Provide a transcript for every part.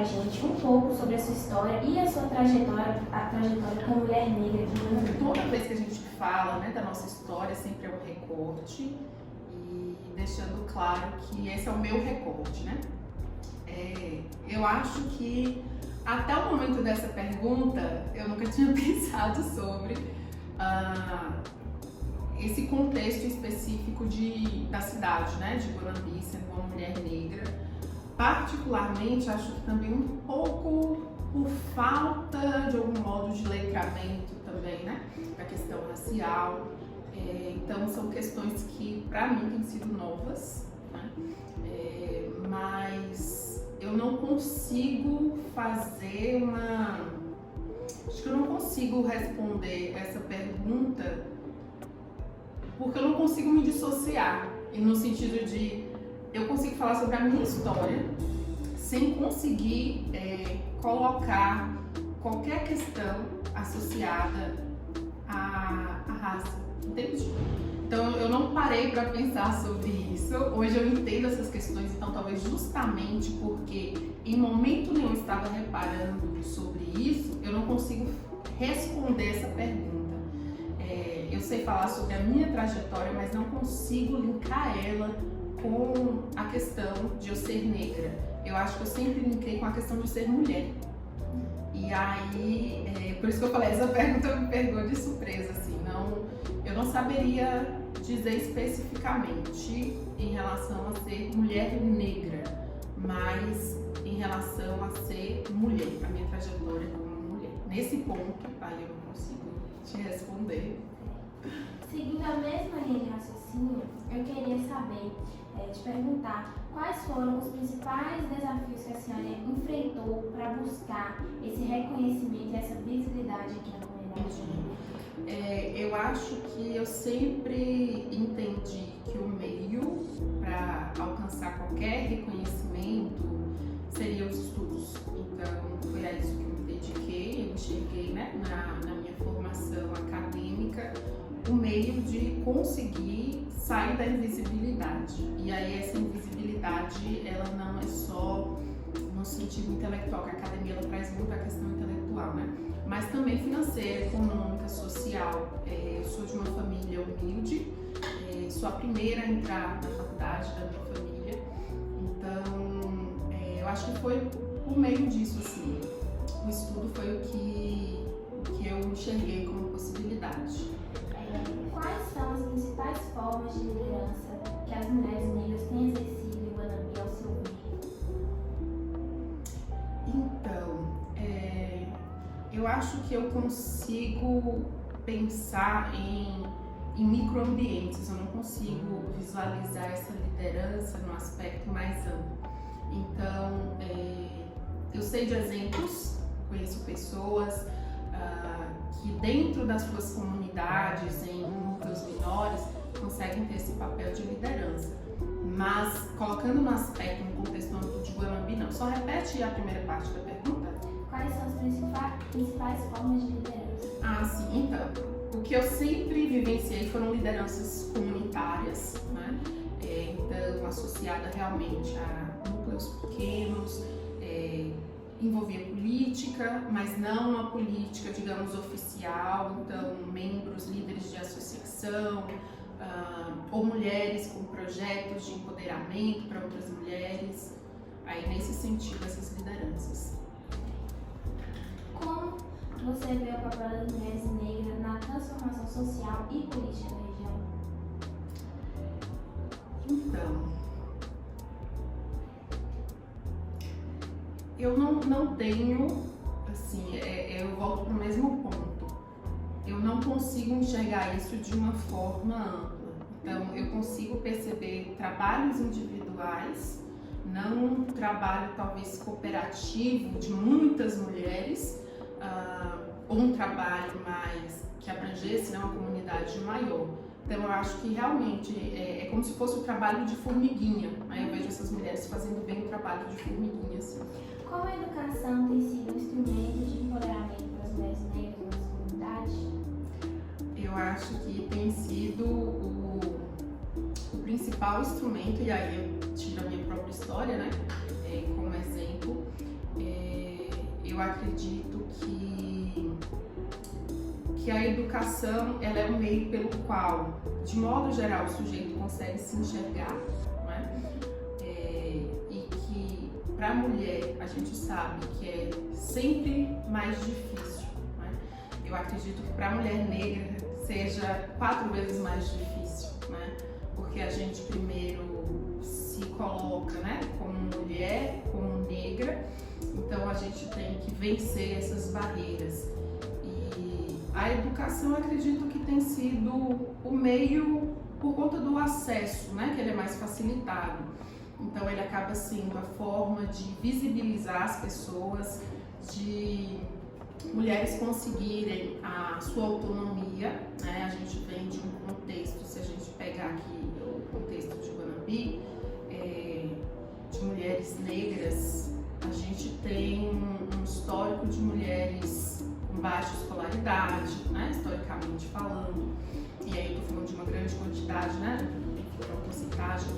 gente um pouco sobre a sua história e a sua trajetória como mulher negra aqui no Brasil? Toda vez que a gente fala, né, da nossa história, sempre é um recorte, e deixando claro que esse é o meu recorte, né? Eu acho que até o momento dessa pergunta eu nunca tinha pensado sobre esse contexto específico da cidade, né, de Guanambi, sendo uma mulher negra. Particularmente, acho que também um pouco por falta, de algum modo, de letramento também, né, da questão racial. Então, são questões que, para mim, têm sido novas, né, mas eu não consigo fazer Acho que eu não consigo responder essa pergunta porque eu não consigo me dissociar, e no sentido de eu consigo falar sobre a minha história sem conseguir colocar qualquer questão associada à raça, entende? Então eu não parei para pensar sobre isso. Hoje eu entendo essas questões, então talvez justamente porque em momento nenhum eu estava reparando sobre isso, eu não consigo responder essa pergunta. Eu sei falar sobre a minha trajetória, mas não consigo linkar ela com a questão de eu ser negra. Eu acho que eu sempre linkei com a questão de ser mulher. E aí, por isso que eu falei, essa pergunta me pegou de surpresa, assim, eu não saberia dizer especificamente em relação a ser mulher negra, mas em relação a ser mulher, a minha trajetória como mulher. Nesse ponto, aí eu não consigo te responder. Seguindo a mesma linha de raciocínio, eu queria saber, te perguntar, quais foram os principais desafios que a senhora enfrentou para buscar esse reconhecimento e essa visibilidade aqui na comunidade? Eu acho que eu sempre entendi que o meio para alcançar qualquer reconhecimento seria os estudos. Então, foi a isso que eu me dediquei, eu enxerguei, né, na minha formação acadêmica o meio de conseguir sair da invisibilidade. E aí essa invisibilidade, ela não é só no sentido intelectual, que a academia ela traz muito a questão intelectual, né? Mas também financeira, econômica, social. Eu sou de uma família humilde, sou a primeira a entrar na faculdade da minha família. Então, eu acho que foi por meio disso, assim. O estudo foi o que eu enxerguei como possibilidade. Quais são as principais formas de liderança que as mulheres negras têm exercido em Guanambi ao seu ver? Então, eu acho que eu consigo pensar em microambientes, eu não consigo visualizar essa liderança no aspecto mais amplo. Então, eu sei de exemplos, conheço pessoas que dentro das suas comunidades, em núcleos menores, conseguem ter esse papel de liderança. Mas, colocando no aspecto, no contexto amplo de Guanambi, não. Só repete a primeira parte da pergunta. Quais são as principais formas de liderança? Sim. Então, o que eu sempre vivenciei foram lideranças comunitárias, né? Então, associada realmente a núcleos pequenos, envolvia política, mas não uma política, digamos, oficial, então membros, líderes de associação, ou mulheres com projetos de empoderamento para outras mulheres, aí nesse sentido, essas lideranças. Como você vê o papel das mulheres negras na transformação social e política da região? Então, eu não tenho, assim, eu volto para o mesmo ponto. Eu não consigo enxergar isso de uma forma ampla. Então, eu consigo perceber trabalhos individuais, não um trabalho talvez cooperativo de muitas mulheres, ou um trabalho mais que abrangesse, né, uma comunidade maior. Então eu acho que realmente é como se fosse o trabalho de formiguinha. Aí eu vejo essas mulheres fazendo bem o trabalho de formiguinha, assim. Como a educação tem sido um instrumento de empoderamento para as mulheres negras nas comunidades? Eu acho que tem sido o principal instrumento, e aí eu tiro a minha própria história, né, como exemplo. eu acredito que a educação ela é o meio pelo qual, de modo geral, o sujeito consegue se enxergar, né? E que para a mulher a gente sabe que é sempre mais difícil, né? Eu acredito que para a mulher negra seja 4 vezes mais difícil, né? Porque a gente primeiro se coloca, né, como mulher, como negra, então a gente tem que vencer essas barreiras. A educação, eu acredito que tem sido o meio por conta do acesso, né? Que ele é mais facilitado. Então, ele acaba sendo a forma de visibilizar as pessoas, de mulheres conseguirem a sua autonomia, né? A gente vem de um contexto, se a gente pegar aqui o contexto de Guanabi, de mulheres negras, a gente tem um histórico de mulheres com baixa escolaridade, né, historicamente falando, e aí eu tô falando de uma grande quantidade, né, de porcentagem.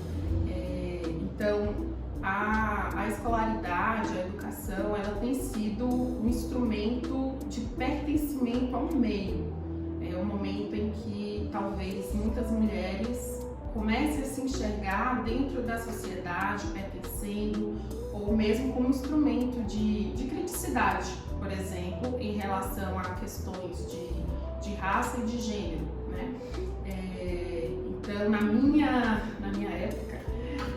Então, a escolaridade, a educação, ela tem sido um instrumento de pertencimento a um meio. É um momento em que talvez muitas mulheres comecem a se enxergar dentro da sociedade, pertencendo, ou mesmo como instrumento de criticidade, por exemplo, em relação a questões de raça e de gênero, né? Então, na minha época,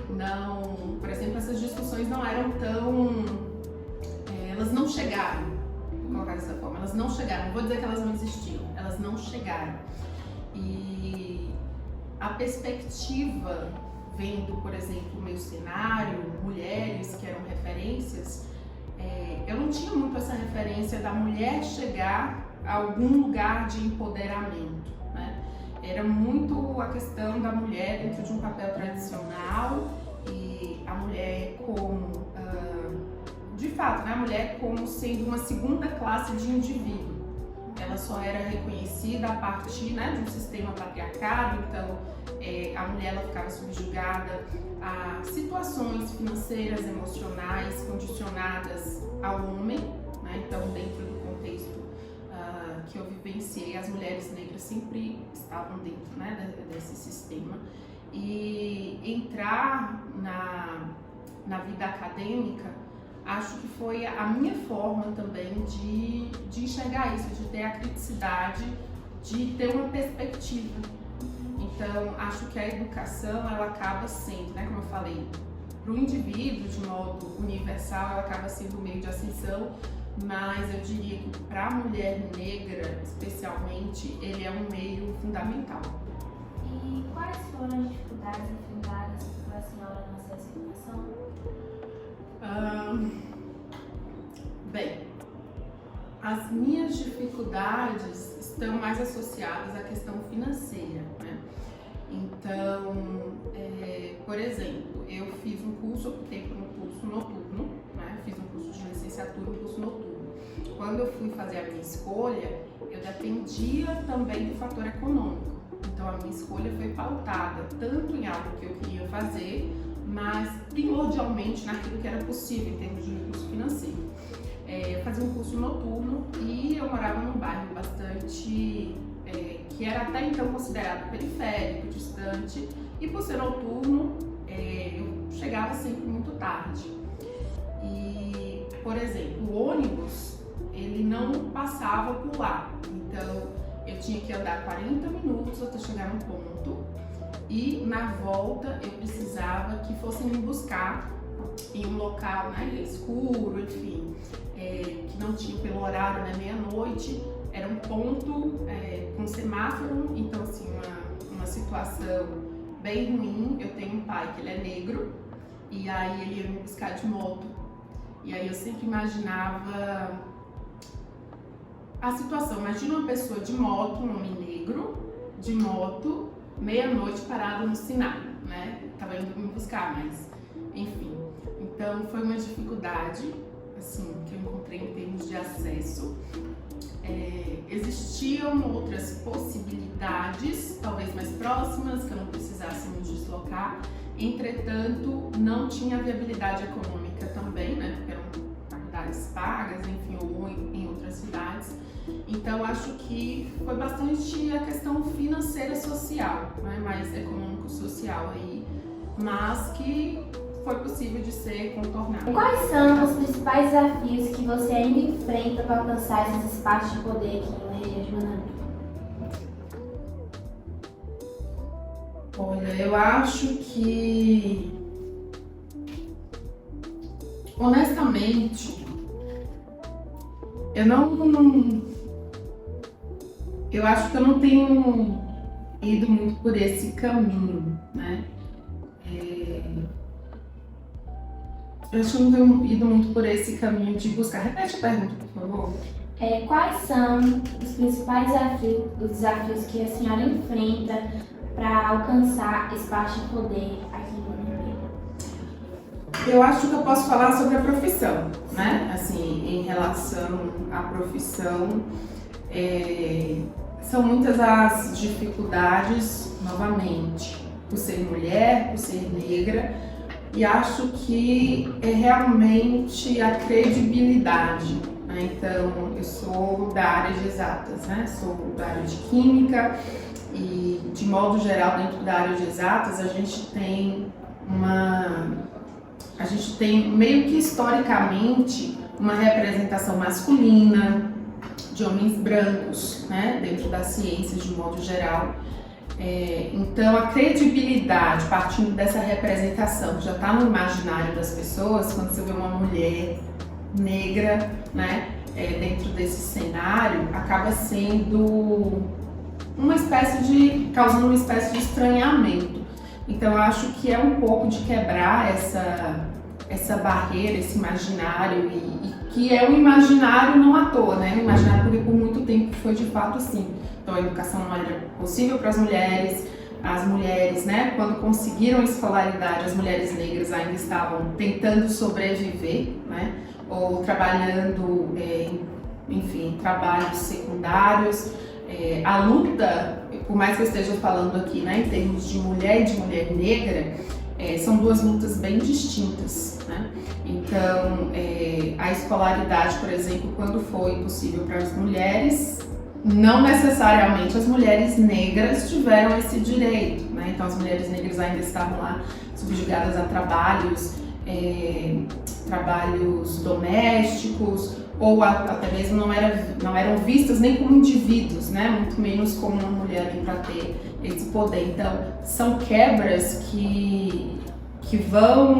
não, por exemplo, essas discussões não eram tão, elas não chegaram, vou colocar dessa forma, elas não chegaram, não vou dizer que elas não existiam, elas não chegaram. E a perspectiva, vendo, por exemplo, o meu cenário, mulheres que eram referências, eu não tinha muito essa referência da mulher chegar a algum lugar de empoderamento, né? Era muito a questão da mulher dentro de um papel tradicional e a mulher como, de fato, né? A mulher como sendo uma segunda classe de indivíduo. Ela só era reconhecida a partir, né, de um sistema patriarcado, então a mulher ela ficava subjugada a situações financeiras, emocionais, condicionadas ao homem, né? Então, dentro do contexto que eu vivenciei, as mulheres negras sempre estavam dentro, né, desse sistema. E entrar na vida acadêmica, acho que foi a minha forma também de enxergar isso, de ter a criticidade, de ter uma perspectiva. Então, acho que a educação, ela acaba sendo, né, como eu falei, para o indivíduo, de modo universal, ela acaba sendo um meio de ascensão, mas eu diria que para a mulher negra, especialmente, ele é um meio fundamental. E quais foram as dificuldades enfrentadas pela senhora no acesso à educação? Bem, as minhas dificuldades estão mais associadas à questão financeira, né? Então, por exemplo, eu fiz um curso, optei por um curso noturno, né? Fiz um curso de licenciatura, um curso noturno. Quando eu fui fazer a minha escolha, eu dependia também do fator econômico. Então, a minha escolha foi pautada tanto em algo que eu queria fazer, mas primordialmente naquilo que era possível em termos de recurso financeiro. Eu fazia um curso noturno e eu morava num bairro bastante, que era até então considerado periférico, distante, e por ser noturno, eu chegava sempre muito tarde. E, por exemplo, o ônibus, ele não passava por lá, então eu tinha que andar 40 minutos até chegar no ponto, e na volta eu precisava que fossem me buscar em um local, né, escuro, enfim, que não tinha pelo horário, né, meia-noite, era um ponto com semáforo, então assim, uma situação bem ruim. Eu tenho um pai que ele é negro, e aí ele ia me buscar de moto, e aí eu sempre imaginava a situação, imagina uma pessoa de moto, um homem negro, de moto, meia-noite parado no sinal, né, tava indo me buscar, mas enfim. Então foi uma dificuldade, assim, que eu encontrei em termos de acesso. Existiam outras possibilidades, talvez mais próximas, que eu não precisasse me deslocar. Entretanto, não tinha viabilidade econômica também, né, porque eram faculdades pagas, enfim, Então, acho que foi bastante a questão financeira social, né? Mais econômico-social aí, mas que foi possível de ser contornado. Quais são os principais desafios que você ainda enfrenta para alcançar esses espaços de poder aqui na região de Manambi? Olha, eu acho que, honestamente, eu acho que eu não tenho ido muito por esse caminho, né? Eu acho que eu não tenho ido muito por esse caminho de buscar. Repete a pergunta, por favor. Quais são os principais desafios que a senhora enfrenta para alcançar espaço de poder aqui em Manambi? Eu acho que eu posso falar sobre a profissão, né? Assim, em relação à profissão, são muitas as dificuldades, novamente, por ser mulher, por ser negra, e acho que é realmente a credibilidade, né? Então, eu sou da área de exatas, né? Sou da área de química e, de modo geral, dentro da área de exatas, a gente tem meio que historicamente uma representação masculina de homens brancos, né, dentro das ciências de modo geral. Então a credibilidade partindo dessa representação que já está no imaginário das pessoas, quando você vê uma mulher negra, né, dentro desse cenário, acaba sendo causando uma espécie de estranhamento. Então eu acho que é um pouco de quebrar essa barreira, esse imaginário, e que é um imaginário não à toa, né? Um imaginário porque por muito tempo foi de fato assim. Então a educação não era possível para as mulheres, né? Quando conseguiram escolaridade, as mulheres negras ainda estavam tentando sobreviver, né? Ou trabalhando, enfim, trabalhos secundários. A luta, por mais que eu esteja falando aqui, né, em termos de mulher e de mulher negra, são duas lutas bem distintas, né? Então, a escolaridade, por exemplo, quando foi possível para as mulheres, não necessariamente as mulheres negras tiveram esse direito, né? Então, as mulheres negras ainda estavam lá subjugadas a trabalhos domésticos, ou até mesmo não eram vistas nem como indivíduos, né? Muito menos como uma mulher para ter esse poder. Então, são quebras que vão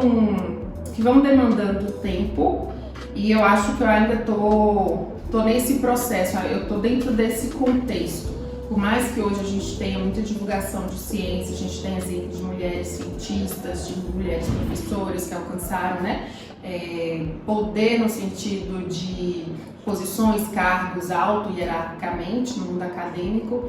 demandando tempo, e eu acho que eu ainda tô nesse processo, eu tô dentro desse contexto. Por mais que hoje a gente tenha muita divulgação de ciência, a gente tem exemplos de mulheres cientistas, de mulheres professoras que alcançaram, né, poder no sentido de posições, cargos auto-hierarquicamente no mundo acadêmico,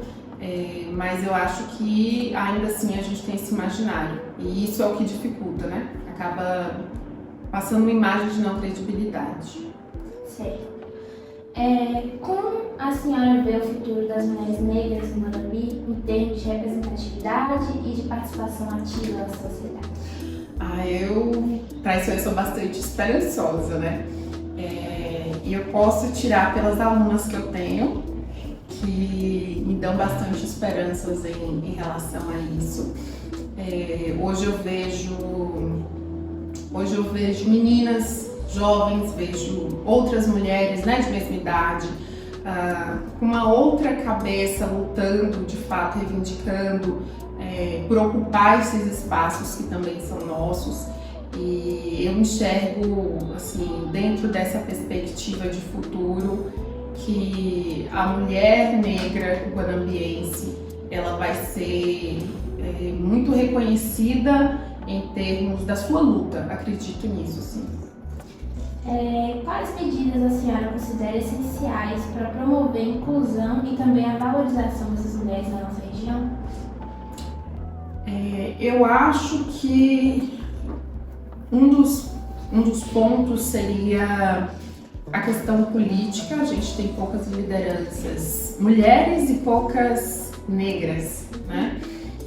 mas eu acho que ainda assim a gente tem esse imaginário, e isso é o que dificulta, né? Acaba passando uma imagem de não credibilidade. Certo. Como a senhora vê o futuro das mulheres negras em Manambi em termos de representatividade e de participação ativa na sociedade? Para isso eu sou bastante esperançosa, né? E eu posso tirar pelas alunas que eu tenho, que me dão bastante esperanças em relação a isso. Hoje eu vejo meninas jovens, vejo outras mulheres, né, de mesma idade, com uma outra cabeça, lutando, de fato, reivindicando, por ocupar esses espaços que também são nossos. E eu enxergo, assim, dentro dessa perspectiva de futuro, que a mulher negra guanambiense, ela vai ser muito reconhecida em termos da sua luta, acredito nisso, sim. Quais medidas a senhora considera essenciais para promover a inclusão e também a valorização dessas mulheres na nossa região? Eu acho que um dos pontos seria a questão política. A gente tem poucas lideranças mulheres e poucas negras, né?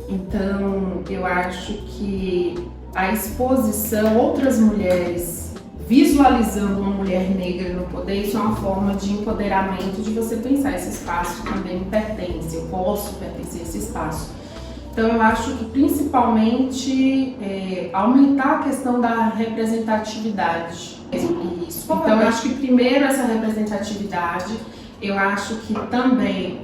Então, eu acho que a exposição, outras mulheres visualizando uma mulher negra no poder, isso é uma forma de empoderamento, de você pensar, esse espaço também me pertence, eu posso pertencer a esse espaço. Então eu acho que principalmente aumentar a questão da representatividade. Isso. Então eu acho que primeiro essa representatividade, eu acho que também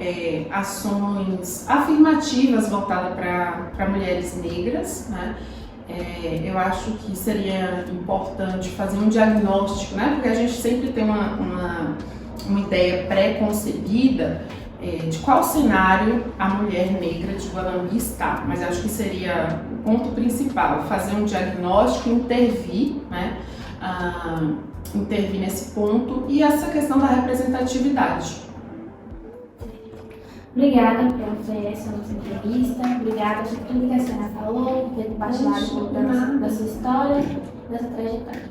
ações afirmativas voltadas para mulheres negras, né? Eu acho que seria importante fazer um diagnóstico, né? Porque a gente sempre tem uma ideia pré-concebida de qual cenário a mulher negra de Guanambi está, mas acho que seria o ponto principal, fazer um diagnóstico, intervir, né? Intervir nesse ponto e essa questão da representatividade. Obrigada por essa nossa entrevista, obrigada por tudo que a senhora falou, por ter compartilhado um pouco da sua história, da sua trajetória.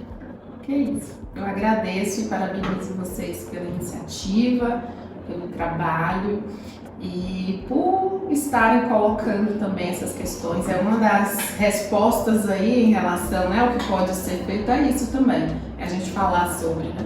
Que isso. Eu agradeço e parabenizo vocês pela iniciativa, pelo trabalho e por estarem colocando também essas questões. É uma das respostas aí em relação ao que pode ser feito, é isso também, é a gente falar sobre, né?